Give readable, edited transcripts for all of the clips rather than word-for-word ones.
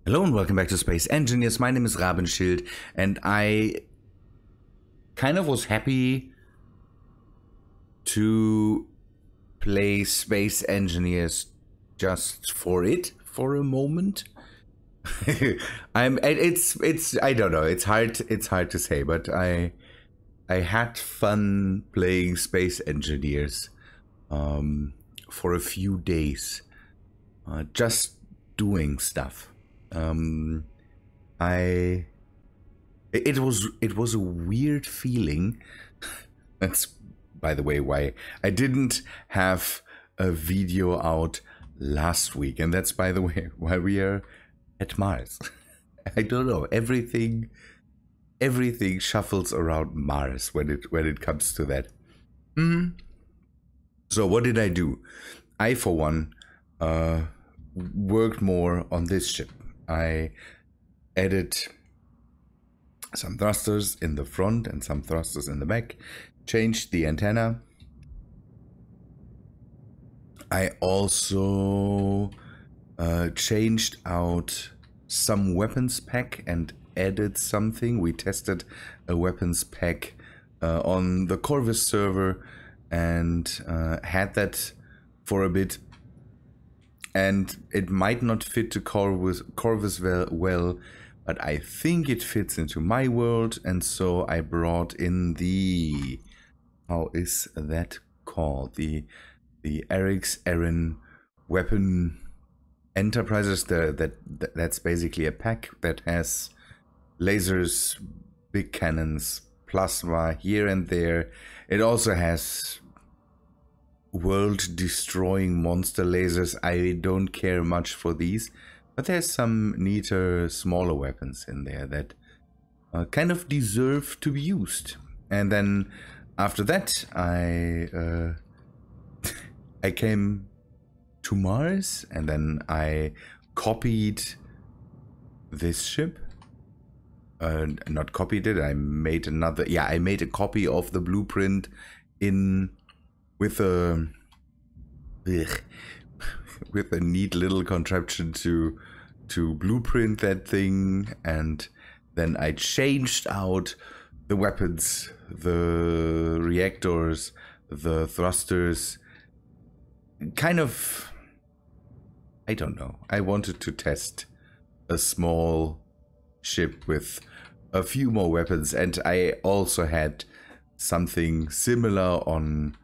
Hello and welcome back to Space Engineers. My name is Rabenschild and I kind of was happy to play Space Engineers just for a moment. I don't know, it's hard to say, but I had fun playing Space Engineers for a few days, just doing stuff. It was a weird feeling. That's, by the way, why I didn't have a video out last week, and that's, by the way, why we are at Mars. I don't know, everything shuffles around Mars when it comes to that. So what did I do? I, for one, worked more on this ship. I added some thrusters in the front and some thrusters in the back, changed the antenna. I also changed out some weapons pack and added something. We tested a weapons pack on the Corvus server and had that for a bit. And it might not fit to Corvus well, but I think it fits into my world, and so I brought in the, how is that called? The Eric's Aaron Weapon Enterprises. That's basically a pack that has lasers, big cannons, plasma here and there. It also has world-destroying monster lasers. I don't care much for these, but there's some neater, smaller weapons in there that kind of deserve to be used. And then after that, I came to Mars, and then I copied this ship. Not copied it. I made another. Yeah, I made a copy of the blueprint with a neat little contraption to blueprint that thing, and then I changed out the weapons, the reactors, the thrusters. Kind of, I don't know. I wanted to test a small ship with a few more weapons, and I also had something similar on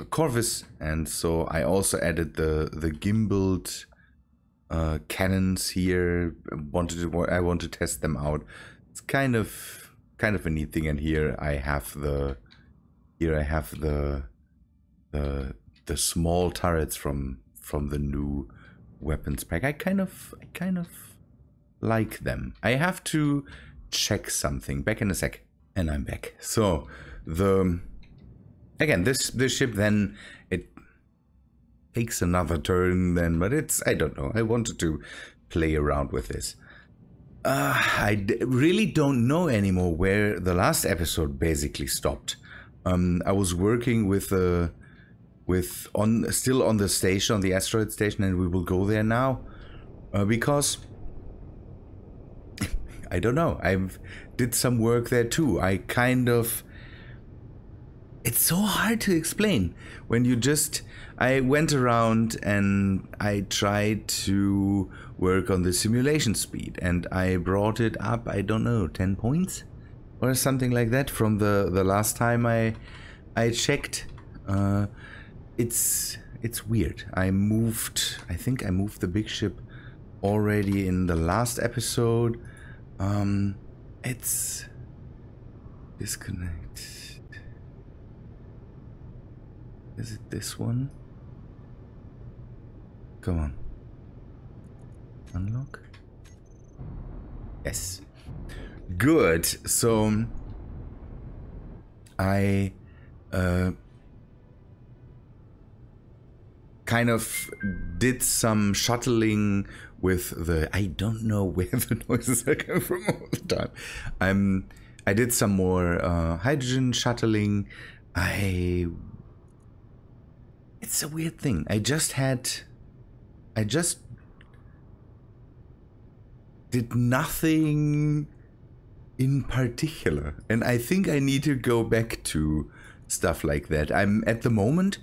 Corvus, and so I also added the gimbaled cannons here. I want to test them out. It's kind of a neat thing. And here I have the small turrets from the new weapons pack. I kind of like them. I have to check something. Back in a sec. And I'm back. So again, this ship, then it takes another turn then, but it's, I don't know. I wanted to play around with this. I really don't know anymore where the last episode basically stopped. I was working still on the station, on the asteroid station, and we will go there now because I don't know. I've did some work there too. It's so hard to explain when you I went around and I tried to work on the simulation speed, and I brought it up, I don't know, 10 points or something like that from the last time I checked. It's weird. I think I moved the big ship already in the last episode. It's disconnect. Is it this one? Come on. Unlock? Yes. Good. So I kind of did some shuttling with the, I don't know where the noises are coming from all the time. I did some more hydrogen shuttling. It's a weird thing. I just had I just did nothing in particular, and I think I need to go back to stuff like that. I'm at the moment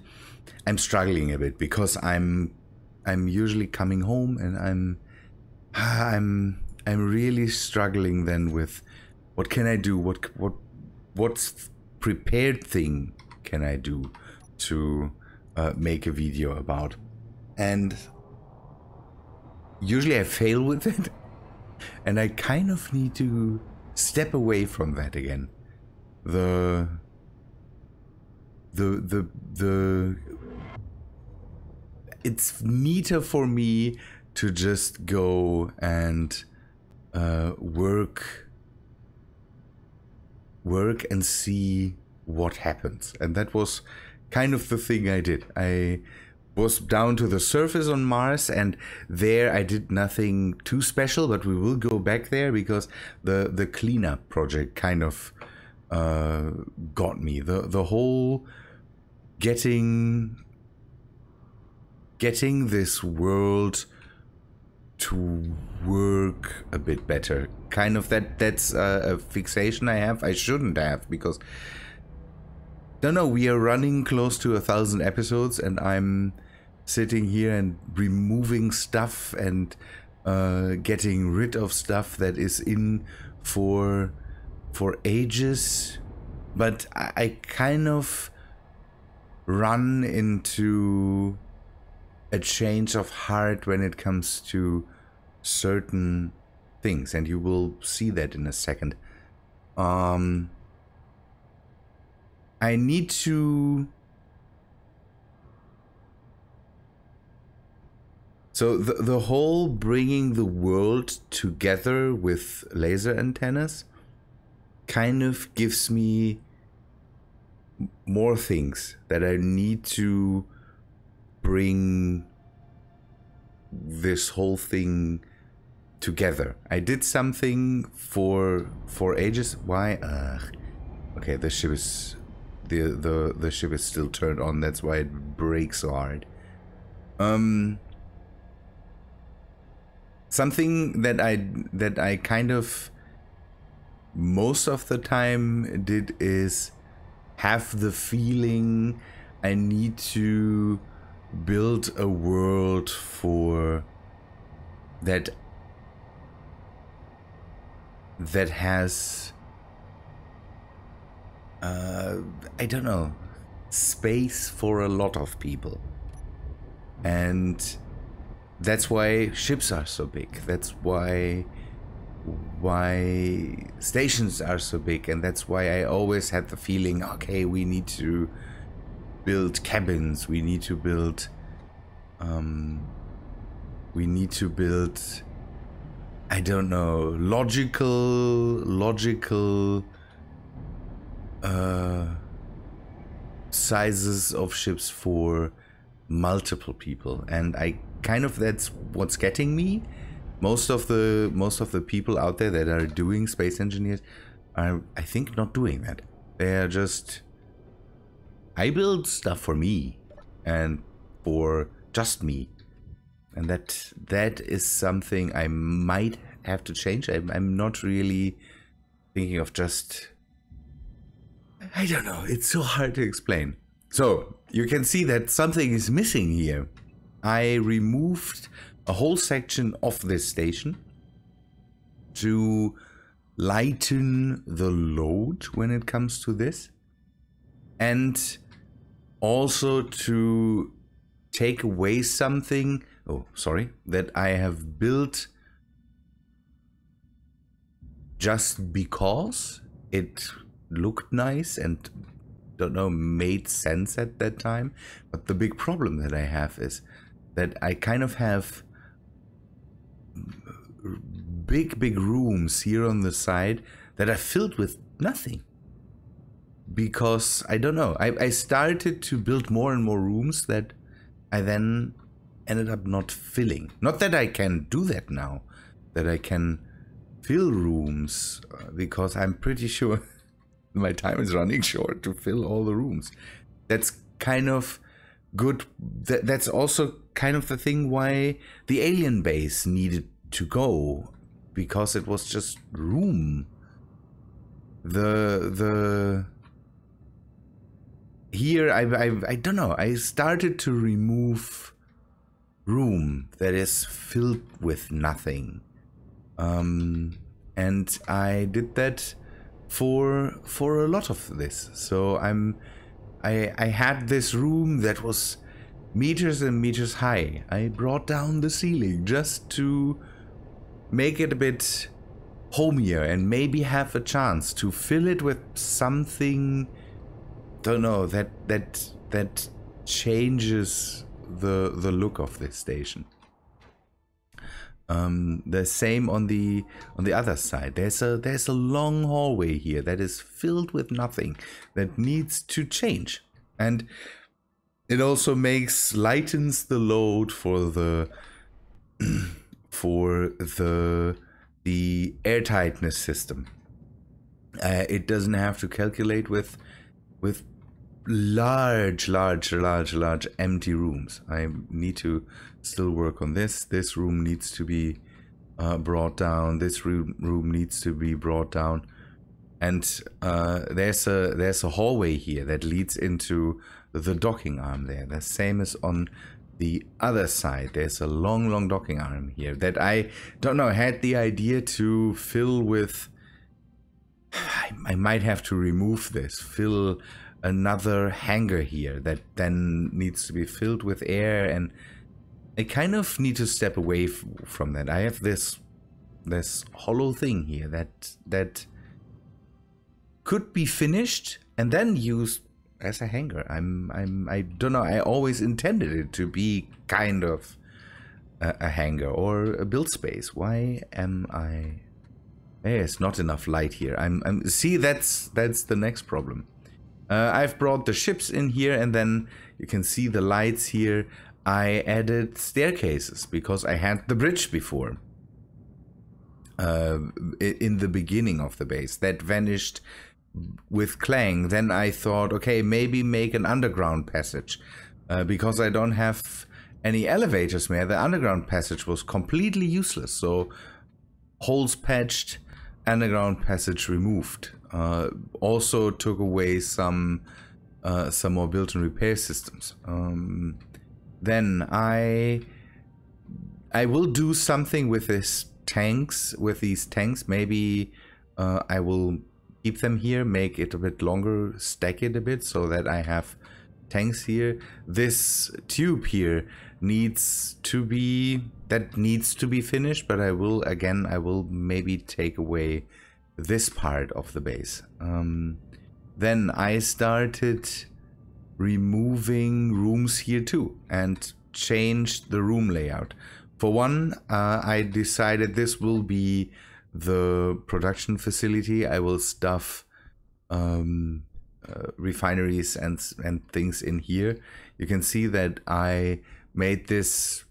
I'm struggling a bit because I'm usually coming home and I'm really struggling then with what can I do, what's prepared thing can I do to make a video about, and usually I fail with it, and I kind of need to step away from that again. It's neater for me to just go and work and see what happens. And that was kind of the thing I did. I was down to the surface on Mars, and there I did nothing too special, but we will go back there because the cleanup project kind of got me. The whole getting this world to work a bit better, kind of that's a fixation I have. I shouldn't have, because don't know, we are running close to 1,000 episodes and I'm sitting here and removing stuff and getting rid of stuff that is in for ages, but I kind of run into a change of heart when it comes to certain things, and you will see that in a second. I need to... So the whole bringing the world together with laser antennas kind of gives me more things that I need to bring this whole thing together. I did something for ages. Why? Okay, the ship is the ship is still turned on. That's why it breaks so hard. Something that I kind of most of the time did is have the feeling I need to build a world for that has I don't know, space for a lot of people, and that's why ships are so big. That's why stations are so big, and that's why I always had the feeling, okay, we need to build cabins, we need to build I don't know, logical sizes of ships for multiple people, and I kind of, that's what's getting me. Most of the people out there that are doing space engineers are, I think, not doing that. They are just, I build stuff for me and for just me, and that is something I might have to change. I'm not really thinking of just, I don't know, it's so hard to explain. So you can see that something is missing here. I removed a whole section of this station to lighten the load when it comes to this, and also to take away something, that I have built just because it looked nice and, don't know, made sense at that time. But the big problem that I have is that I kind of have big rooms here on the side that are filled with nothing, because I don't know, I started to build more and more rooms that I then ended up not filling. Not that I can do that now, that I can fill rooms, because I'm pretty sure my time is running short to fill all the rooms. That's kind of good. That's also kind of the thing why the alien base needed to go, because it was just room. Here I don't know, I started to remove room that is filled with nothing, and I did that for a lot of this. So I had this room that was meters and meters high. I brought down the ceiling just to make it a bit homier and maybe have a chance to fill it with something, don't know, that changes the look of this station. The same on the other side. There's a long hallway here that is filled with nothing that needs to change, and it also lightens the load for the airtightness system. It doesn't have to calculate with large empty rooms. I need to still work on this. This room needs to be brought down. This room needs to be brought down. And there's a hallway here that leads into the docking arm there. The same as on the other side. There's a long docking arm here that I don't know, had the idea to fill with. I might have to remove this, fill another hangar here that then needs to be filled with air, and I kind of need to step away from that. I have this hollow thing here that could be finished and then used as a hangar. I don't know, I always intended it to be kind of a hangar or a build space. Why am I... There's not enough light here. See, that's the next problem. I've brought the ships in here, and then you can see the lights here. I added staircases because I had the bridge before. In the beginning of the base. That vanished with Clang. Then I thought, okay, maybe make an underground passage. Because I don't have any elevators more. The underground passage was completely useless. So holes patched, underground passage removed. Also took away some more built-in repair systems. Then I will do something with these tanks. Maybe I will keep them here, make it a bit longer, stack it a bit so that I have tanks here. This tube here needs to be finished, but I will maybe take away this part of the base. Then I started removing rooms here too and changed the room layout. For one, I decided this will be the production facility. I will stuff refineries and things in here. You can see that I made this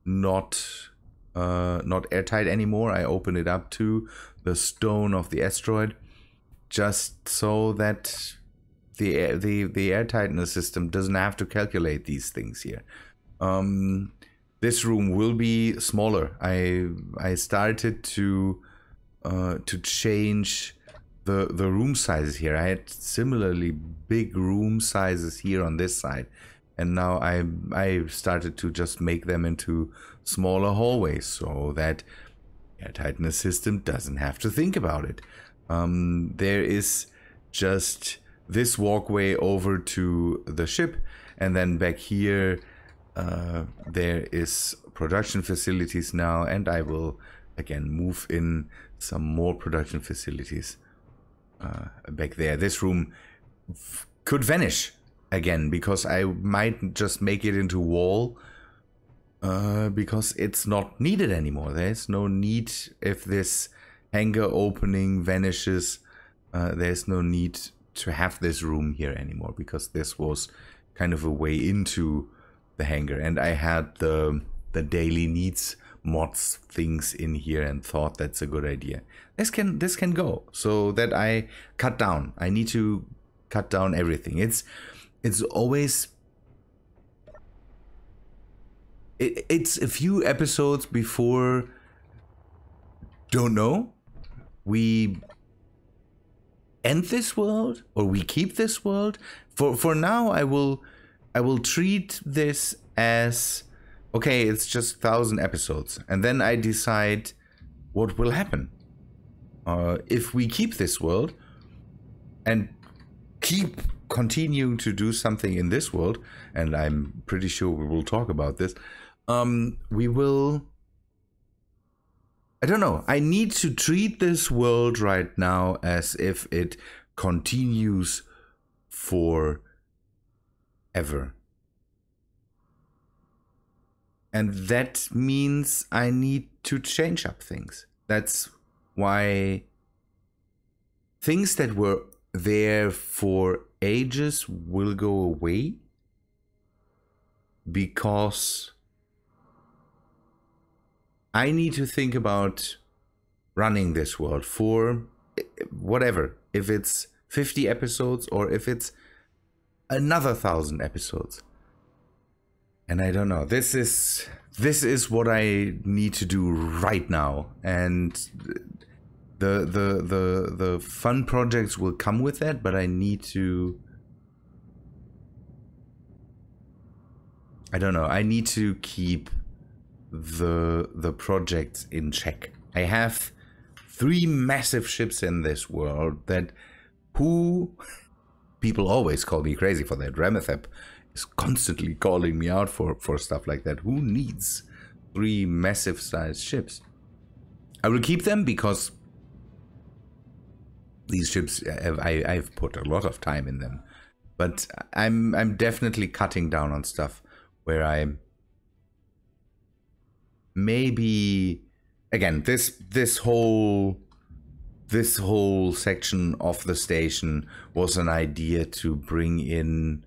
not airtight anymore. I open it up to the stone of the asteroid, just so that the airtightness system doesn't have to calculate these things here. This room will be smaller. I started to change the room sizes here. I had similarly big room sizes here on this side, and now I started to just make them into smaller hallways so that airtightness system doesn't have to think about it. There is just this walkway over to the ship, and then back here there is production facilities now, and I will again move in some more production facilities back there. This room could vanish again because I might just make it into wall because it's not needed anymore. There's no need. If this hangar opening vanishes, there's no need to have this room here anymore, because this was kind of a way into the hangar, and I had the daily needs mods things in here and thought that's a good idea. This can go, so that I cut down. I need to cut down everything. It's always it's a few episodes before, don't know, we end this world or we keep this world. For now, I will treat this as, okay, it's just 1,000 episodes, and then I decide what will happen. If we keep this world and keep continuing to do something in this world, and I'm pretty sure we will talk about this, we will, I don't know, I need to treat this world right now as if it continues forever. And that means I need to change up things. That's why things that were there for ages will go away, because I need to think about running this world for whatever, if it's 50 episodes or if it's another 1,000 episodes. And I don't know, this is what I need to do right now, and the fun projects will come with that, but I need to, I don't know, I need to keep the projects in check. I have 3 massive ships in this world that people always call me crazy for that. Ramethep is constantly calling me out for stuff like that. Who needs 3 massive sized ships? I will keep them because these ships, I've put a lot of time in them, but I'm definitely cutting down on stuff where I maybe, again, this whole section of the station was an idea to bring in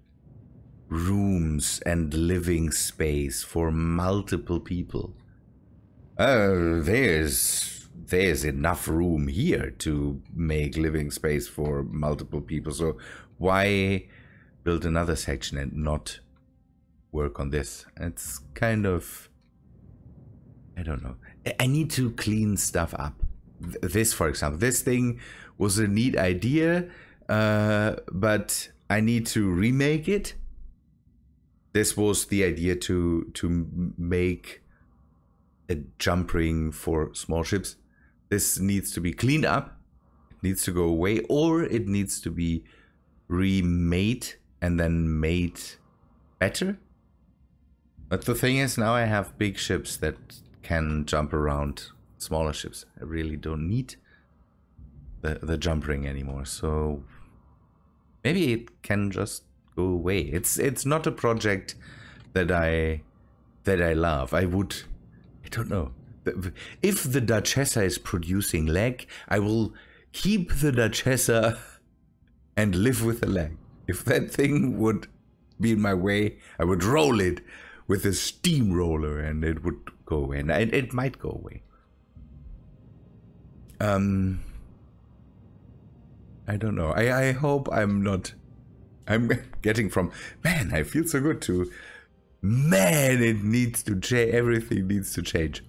rooms and living space for multiple people. There's enough room here to make living space for multiple people, so why build another section and not work on this? It's kind of, I don't know, I need to clean stuff up. This, for example, this thing was a neat idea, but I need to remake it. This was the idea to make a jump ring for small ships. This needs to be cleaned up. It needs to go away, or it needs to be remade and then made better. But the thing is, now I have big ships that can jump around smaller ships. I really don't need the jump ring anymore. So maybe it can just go away. It's not a project that I love. I don't know. If the Duchessa is producing lag, I will keep the Duchessa and live with the lag. If that thing would be in my way, I would roll it with a steamroller and it would go away. And it might go away. I don't know. I hope I'm not. I'm getting from, man, I feel so good, to, man, it needs to change. Everything needs to change.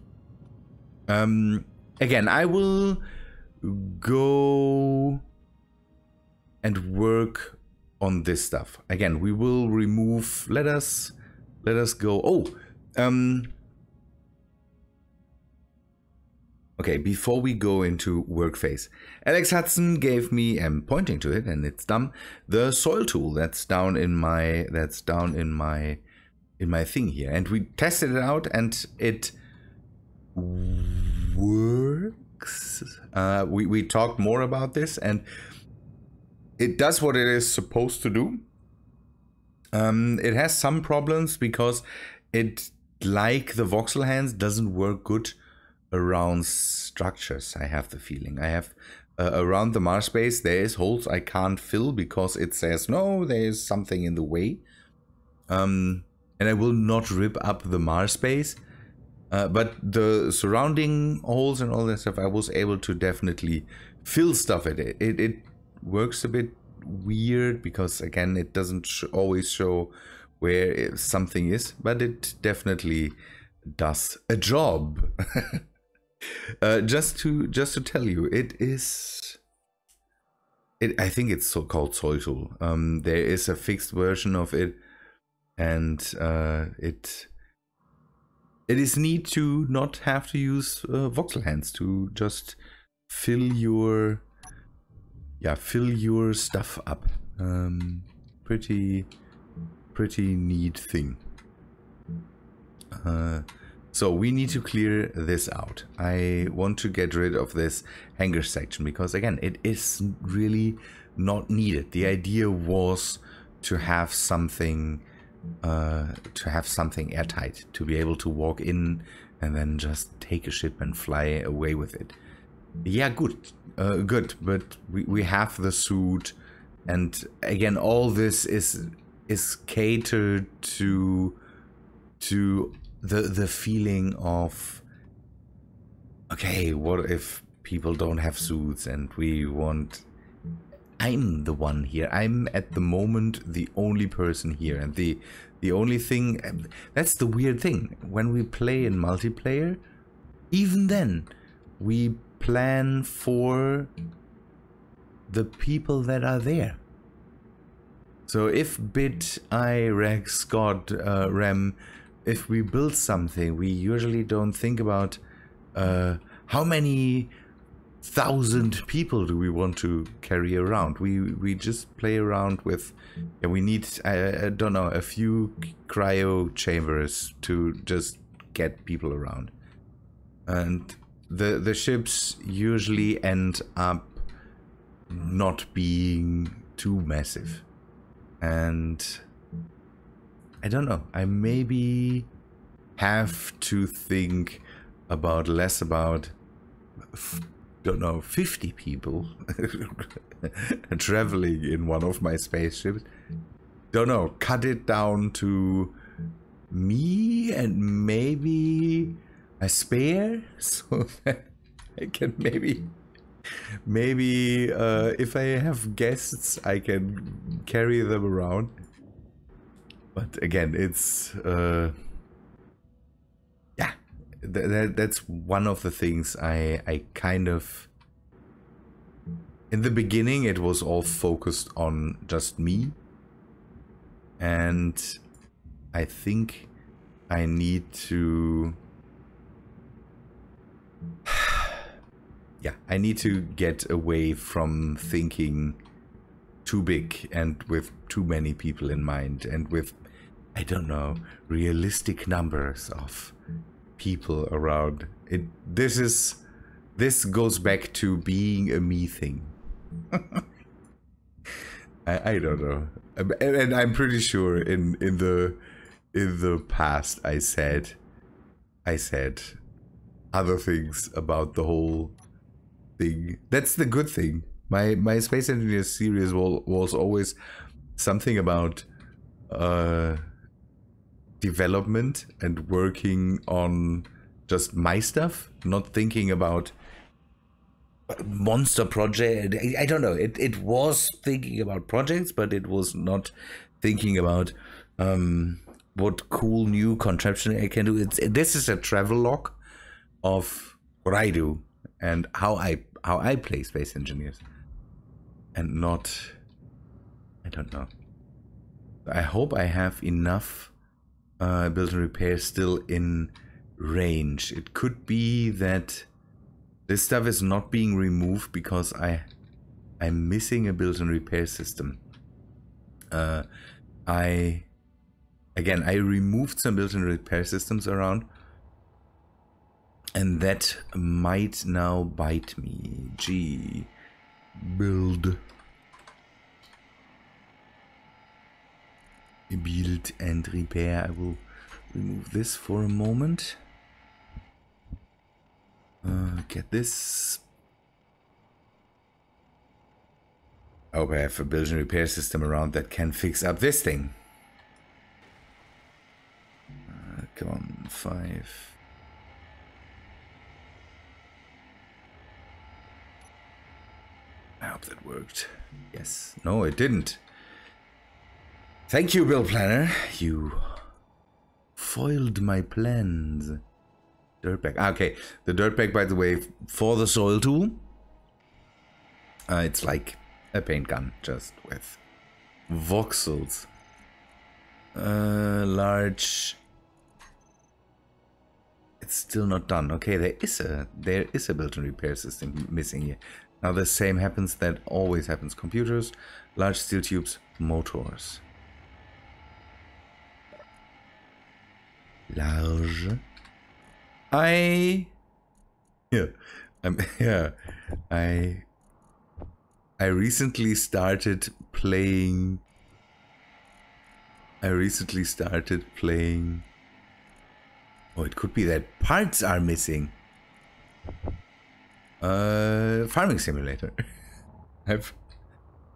Again, I will go and work on this stuff. Again, we will remove, let us go. Oh, okay, before we go into work phase, Alex Hudson gave me, I'm pointing to it and it's dumb, the soil tool that's down in my thing here, and we tested it out and it works. We talked more about this and it does what it is supposed to do. It has some problems because it, like the voxel hands, doesn't work good around structures. I have the feeling. I have around the Mars base there is holes I can't fill because it says no, there is something in the way. And I will not rip up the Mars base, but the surrounding holes and all that stuff, I was able to definitely fill stuff at it. It works a bit weird because, again, it doesn't always show where something is, but it definitely does a job. Just to tell you, it is. I think it's so called soy tool. There is a fixed version of it, and it is neat to not have to use voxel hands to just fill your stuff up. Pretty neat thing. So we need to clear this out. I want to get rid of this hangar section because again, it is really not needed. The idea was to have something airtight, to be able to walk in and then just take a ship and fly away with it. Yeah, good, but we have the suit, and again, all this is catered to the feeling of, okay, what if people don't have suits and we want... I'm the one here. I'm at the moment the only person here, and the only thing... That's the weird thing. When we play in multiplayer, even then, we plan for the people that are there. So if Bit, I, Rex, Scott, Rem, if we build something, we usually don't think about how many thousand people do we want to carry around. We just play around with, yeah, we need, I don't know, a few cryo chambers to just get people around. And the ships usually end up not being too massive. And I don't know, I maybe have to think about less about, don't know, 50 people traveling in one of my spaceships. Don't know, cut it down to me and maybe a spare, so that I can maybe if I have guests, I can carry them around. But again, it's yeah, that's one of the things I kind of, in the beginning it was all focused on just me, and I think I need to yeah, I need to get away from thinking too big and with too many people in mind and with, I don't know, realistic numbers of people around. This goes back to being a me thing. I don't know. And I'm pretty sure in the past I said other things about the whole thing. That's the good thing. My Space Engineer series was always something about development and working on just my stuff, not thinking about monster project. I don't know. It was thinking about projects, but it was not thinking about what cool new contraption I can do. This is a travel log of what I do and how I play Space Engineers, and not, I don't know. I hope I have enough build and repair still in range. It could be that this stuff is not being removed because I'm missing a build and repair system. I removed some build and repair systems around, and that might now bite me. Gee, build and repair. I will remove this for a moment. Get this. I hope I have a build and repair system around that can fix up this thing. Come on, 5. I hope that worked. Yes. No, it didn't. Thank you, Bill Planner. You foiled my plans. Dirtbag. Okay, the dirtbag, by the way, for the soil tool. It's like a paint gun, just with voxels. Large. It's still not done. Okay, there is a built-in repair system missing here. Now the same happens that always happens. Computers, large steel tubes, motors. Large. I recently started playing. Oh, it could be that parts are missing. Farming Simulator.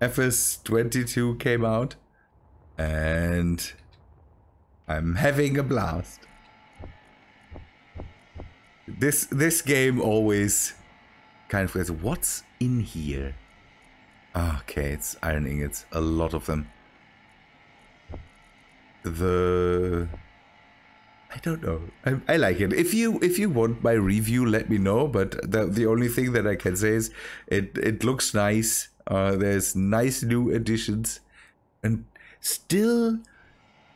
FS22 came out, and I'm having a blast. This game always kind of says, what's in here? Okay, it's iron ingots, a lot of them. I don't know. I like it. If you want my review, let me know. But the only thing that I can say is it looks nice. There's nice new additions, and still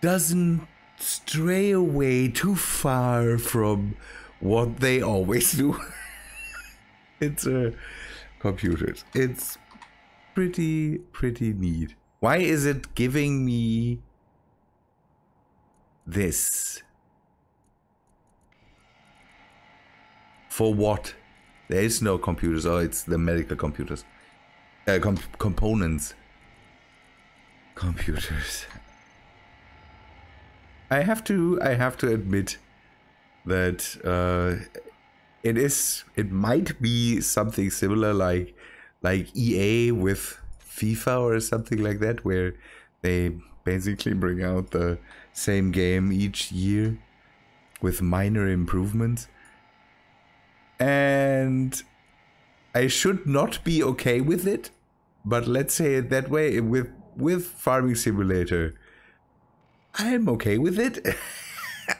doesn't stray away too far from what they always do. It's computers. It's pretty neat. Why is it giving me this? For what? There is no computers. Oh, it's the medical computers. Components. Computers. I have to admit that it might be something similar like EA with FIFA or something like that, where they basically bring out the same game each year with minor improvements. And I should not be okay with it, but let's say it that way. With Farming Simulator, I'm okay with it.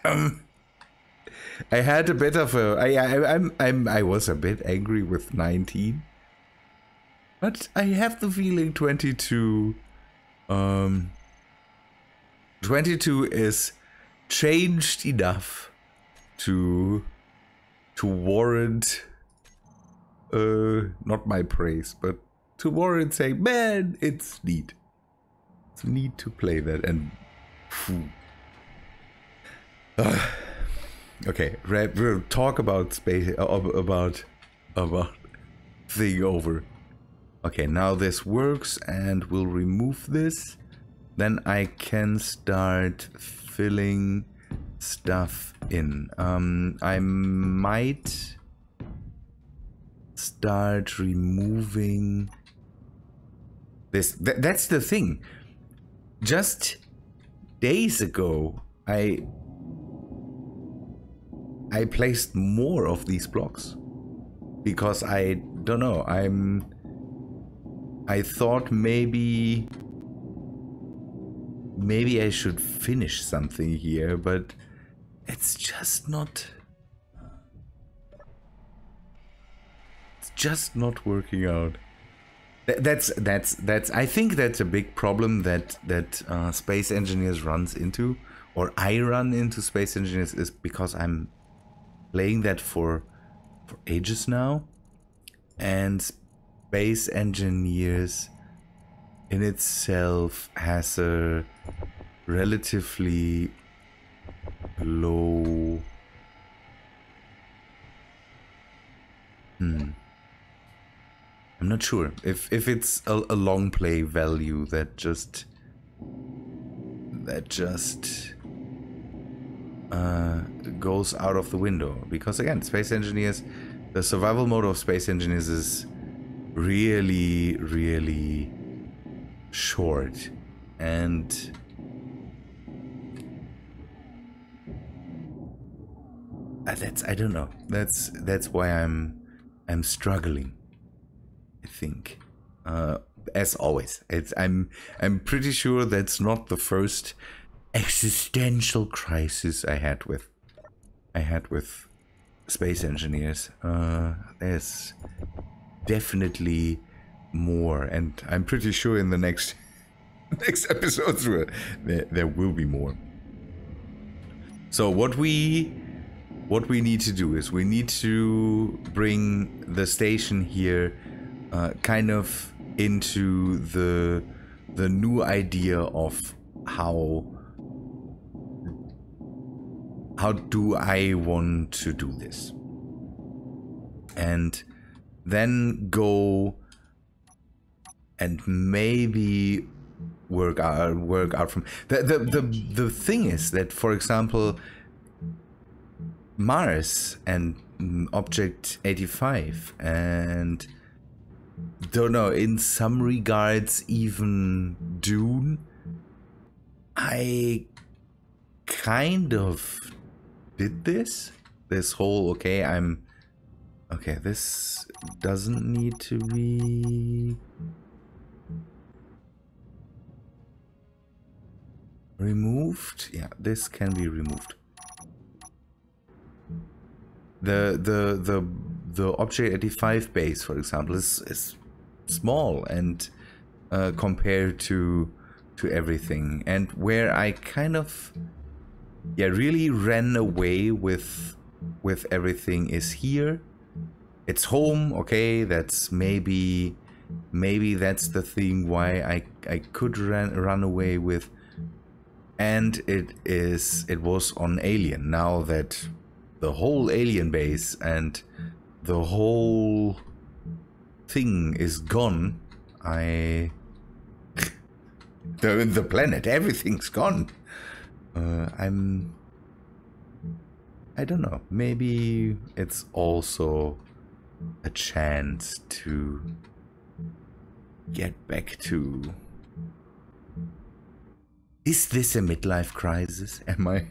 I had a bit of a I was a bit angry with 19, but I have the feeling 22 is changed enough to warrant not my praise, but to warrant saying, man, it's neat. It's neat to play that. And okay, we'll talk about space, about thing over. Okay, now this works, and we'll remove this. Then I can start filling stuff in. I might start removing this. That's the thing. Just days ago, I placed more of these blocks because I don't know. I thought maybe I should finish something here, but it's just not. It's just not working out. That's. I think that's a big problem that Space Engineers runs into, or I run into Space Engineers, is because I'm playing that for ages now, and Space Engineers in itself has a relatively low I'm not sure if it's a long play value that just goes out of the window, because again, Space Engineers, the survival mode of Space Engineers is really short, and I don't know. That's why I'm struggling, I think. As always, I'm pretty sure that's not the first existential crisis I had with space engineers. There's definitely more, and I'm pretty sure in the next episodes there will be more. So what we need to do is we need to bring the station here kind of into the new idea of how do I want to do this, and then go and maybe work out from the thing is that, for example, Mars and Object 85 and don't know, in some regards even Dune, I kind of did this whole okay, this doesn't need to be removed. Yeah, this can be removed. The Object 85 base, for example, is small and compared to everything, and where I kind of really ran away with everything is here. It's home, okay, that's maybe that's the thing why I could run away with, and it was on Alien. Now that the whole alien base and the whole thing is gone, the planet, everything's gone. I don't know, maybe it's also a chance to get back to... Is this a midlife crisis? Am I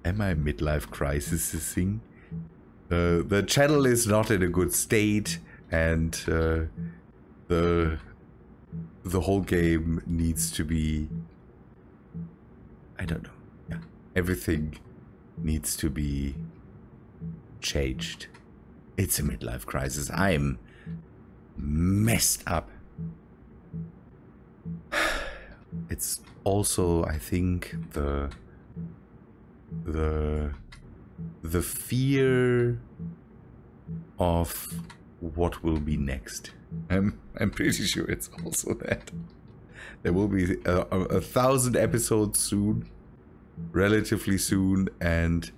midlife crisising? The channel is not in a good state, and the whole game needs to be... I don't know. Yeah, everything needs to be changed. It's a midlife crisis. I'm messed up. It's also, I think, the fear of what will be next. I'm pretty sure it's also that. There will be 1,000 episodes soon, relatively soon, and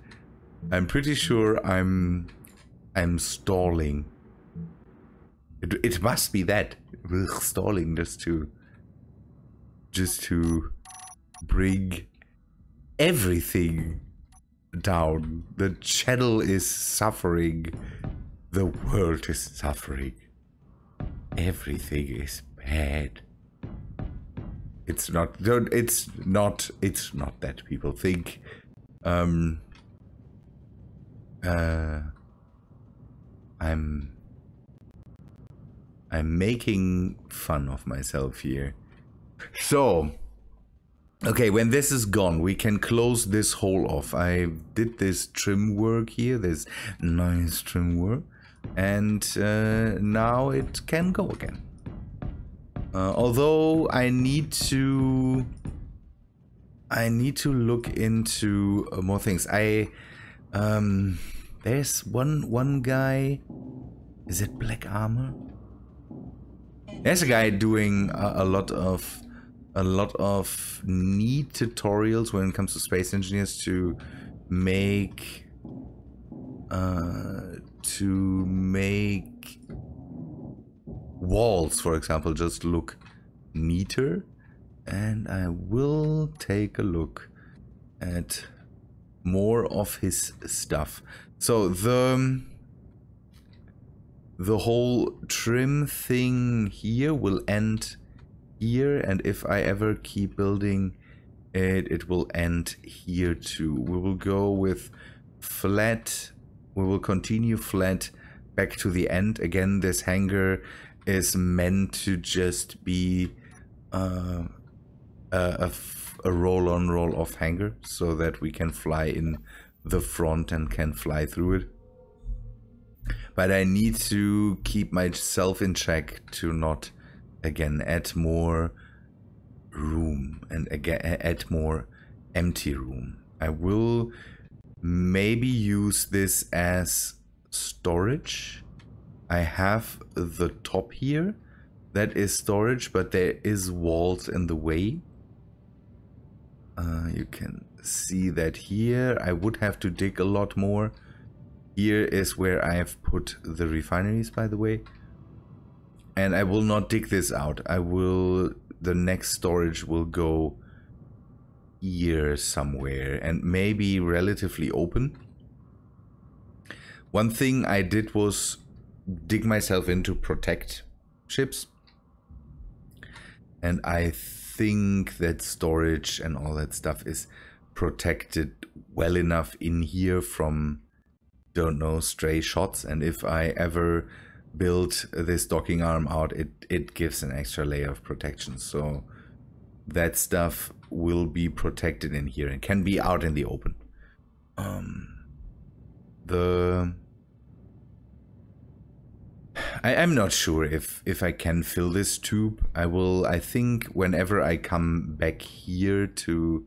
I'm pretty sure I'm stalling. It must be that. We're stalling just to bring everything down. The channel is suffering. The world is suffering. Everything is bad. It's not that people think. I'm making fun of myself here. So, okay, when this is gone, we can close this hole off. I did this trim work here, this nice trim work, and now it can go again. Although I need to look into more things. There's one guy. Is it Black Armor? There's a guy doing a lot of neat tutorials when it comes to space engineers to make walls, for example, just look neater, and I will take a look at more of his stuff. So the whole trim thing here will end here, and if I ever keep building it, it will end here too. We will go with flat, we will continue flat back to the end. Again, this hangar is meant to just be a a roll-on, roll-off hangar so that we can fly in the front and can fly through it. But I need to keep myself in check to not, again, add more room and again add more empty room. I will maybe use this as storage. I have the top here. That is storage, but there is walls in the way. You can see that here. I would have to dig a lot more. Here is where I have put the refineries, by the way. And I will not dig this out. The next storage will go here somewhere and maybe relatively open. One thing I did was dig myself in to protect ships. And I think that storage and all that stuff is protected well enough in here from, don't know, stray shots. And if I ever build this docking arm out, it gives an extra layer of protection. So that stuff will be protected in here and can be out in the open. I'm not sure if I can fill this tube. I think whenever I come back here to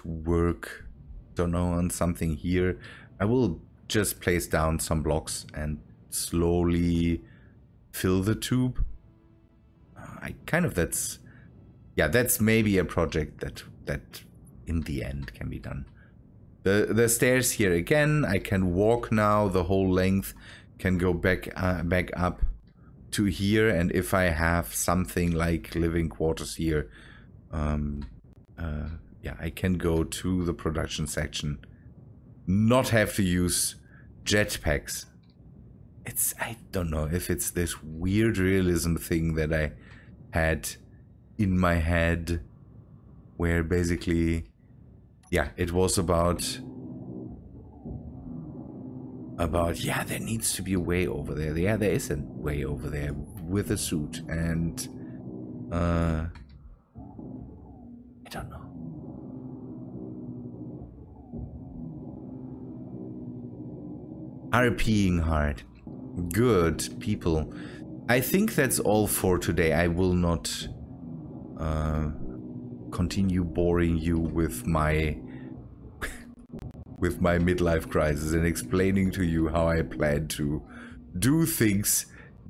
work, don't know, on something here, I will just place down some blocks and slowly fill the tube. That's maybe a project that in the end can be done. The stairs here again, I can walk now the whole length, can go back up to here, and if I have something like living quarters here, yeah, I can go to the production section, not have to use jetpacks. I don't know if it's this weird realism thing that I had in my head, where basically, yeah, it was about yeah, there needs to be a way over there. Yeah, there is a way over there with a suit, and I don't know. RPing hard. Good people. I think that's all for today. I will not continue boring you with my midlife crisis and explaining to you how I plan to do things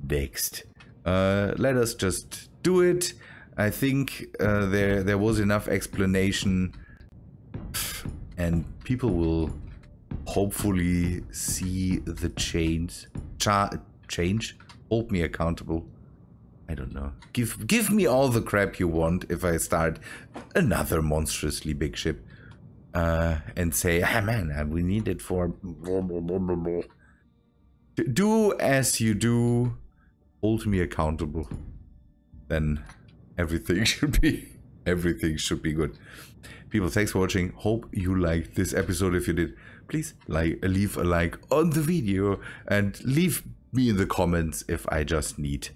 next. Let us just do it. I think there was enough explanation, and people will hopefully see the change. Hold me accountable. I don't know. Give me all the crap you want if I start another monstrously big ship. And say, ah man, we need it for blah, blah, blah, blah, blah. Do as you do. Hold me accountable. Then everything should be good. People, thanks for watching. Hope you liked this episode. If you did, please leave a like on the video and leave me in the comments if I just need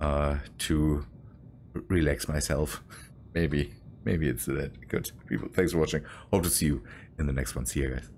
to relax myself. Maybe it's that. Good. People, thanks for watching. Hope to see you in the next one. See you guys.